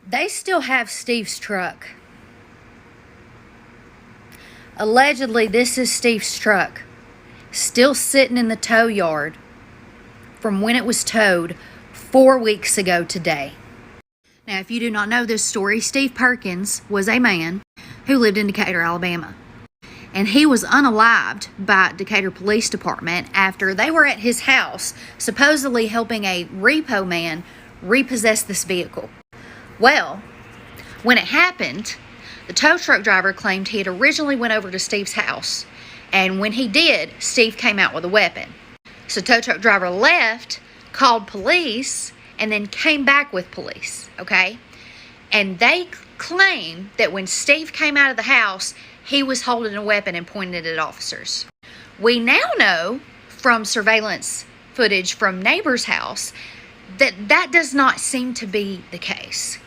They still have Steve's truck. Allegedly, this is Steve's truck, still sitting in the tow yard from when it was towed 4 weeks ago today. Now, if you do not know this story, Steve Perkins was a man who lived in Decatur, Alabama. And he was unalived by Decatur Police Department after they were at his house, supposedly helping a repo man repossess this vehicle. Well, when it happened, the tow truck driver claimed he had originally went over to Steve's house. And when he did, Steve came out with a weapon. So tow truck driver left, called police, and then came back with police, okay? And they claim that when Steve came out of the house, he was holding a weapon and pointed it at officers. We now know from surveillance footage from neighbor's house that that does not seem to be the case.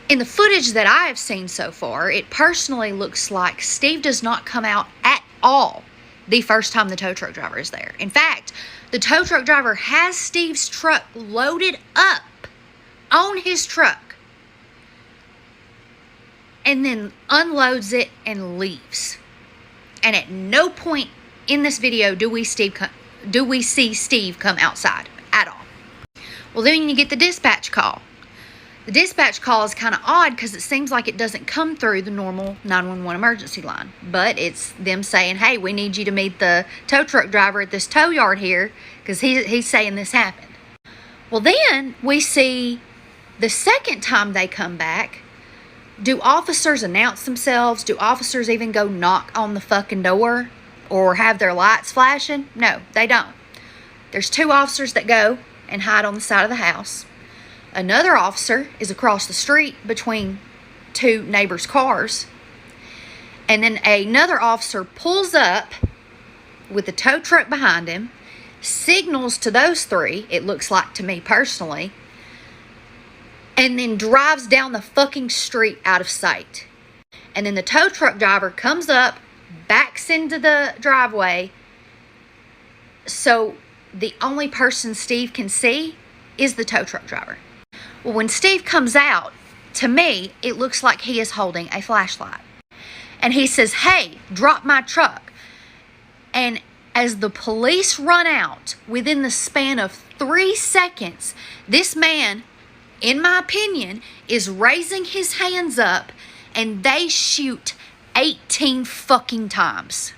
In the footage that I have seen so far, it personally looks like Steve does not come out at all the first time the tow truck driver is there. In fact, the tow truck driver has Steve's truck loaded up on his truck and then unloads it and leaves. And at no point in this video do we see Steve come outside at all. Well, then you get the dispatch call. The dispatch call is kind of odd because it seems like it doesn't come through the normal 911 emergency line. But it's them saying, hey, we need you to meet the tow truck driver at this tow yard here because he's saying this happened. Well, then we see the second time they come back, do officers announce themselves? Do officers even go knock on the fucking door or have their lights flashing? No, they don't. There's 2 officers that go and hide on the side of the house. Another officer is across the street between 2 neighbors' cars. And then another officer pulls up with the tow truck behind him, signals to those 3, it looks like to me personally, and then drives down the fucking street out of sight. And then the tow truck driver comes up, backs into the driveway, so the only person Steve can see is the tow truck driver. Well, when Steve comes out, to me, it looks like he is holding a flashlight. And he says, hey, drop my truck. And as the police run out, within the span of 3 seconds, this man, in my opinion, is raising his hands up and they shoot 18 fucking times.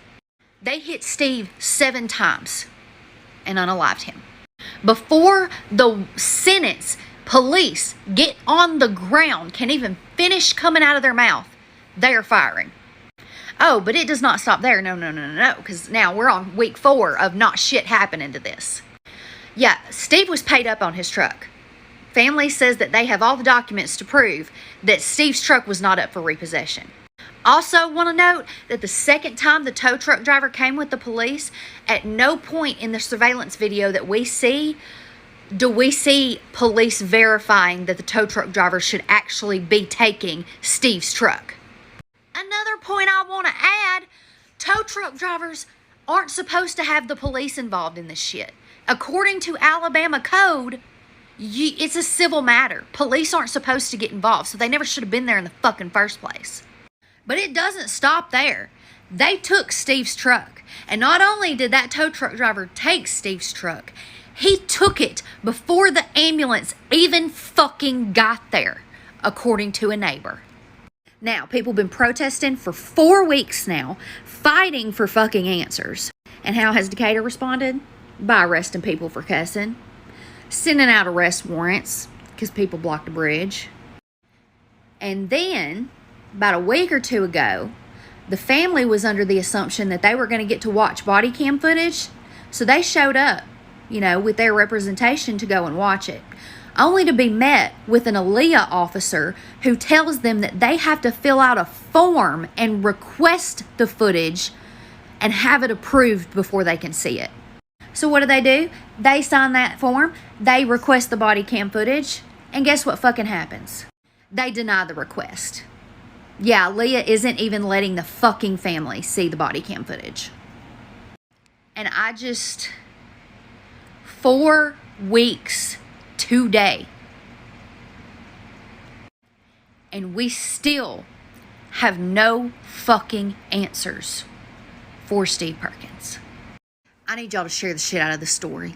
They hit Steve 7 times and unalived him. Before the sentence, police get on the ground, can't even finish coming out of their mouth, they are firing. Oh, but it does not stop there. No, because now we're on week 4 of not shit happening to this. Yeah, Steve was paid up on his truck. Family says that they have all the documents to prove that Steve's truck was not up for repossession. Also want to note that the second time the tow truck driver came with the police, at no point in the surveillance video that we see do we see police verifying that the tow truck driver should actually be taking Steve's truck. Another point I want to add, tow truck drivers aren't supposed to have the police involved in this shit. According to Alabama code, it's a civil matter. Police aren't supposed to get involved, so they never should have been there in the fucking first place. But it doesn't stop there. They took Steve's truck. And not only did that tow truck driver take Steve's truck, he took it before the ambulance even fucking got there, according to a neighbor. Now, people have been protesting for 4 weeks now, fighting for fucking answers. And how has Decatur responded? By arresting people for cussing, sending out arrest warrants because people blocked the bridge. And then, about a week or 2 ago, the family was under the assumption that they were going to get to watch body cam footage. So they showed up, with their representation to go and watch it. Only to be met with an ALEA officer who tells them that they have to fill out a form and request the footage and have it approved before they can see it. So what do? They sign that form, they request the body cam footage, and guess what fucking happens? They deny the request. Yeah, Leah isn't even letting the fucking family see the body cam footage. And 4 weeks today. And we still have no fucking answers for Steve Perkins. I need y'all to share the shit out of this story.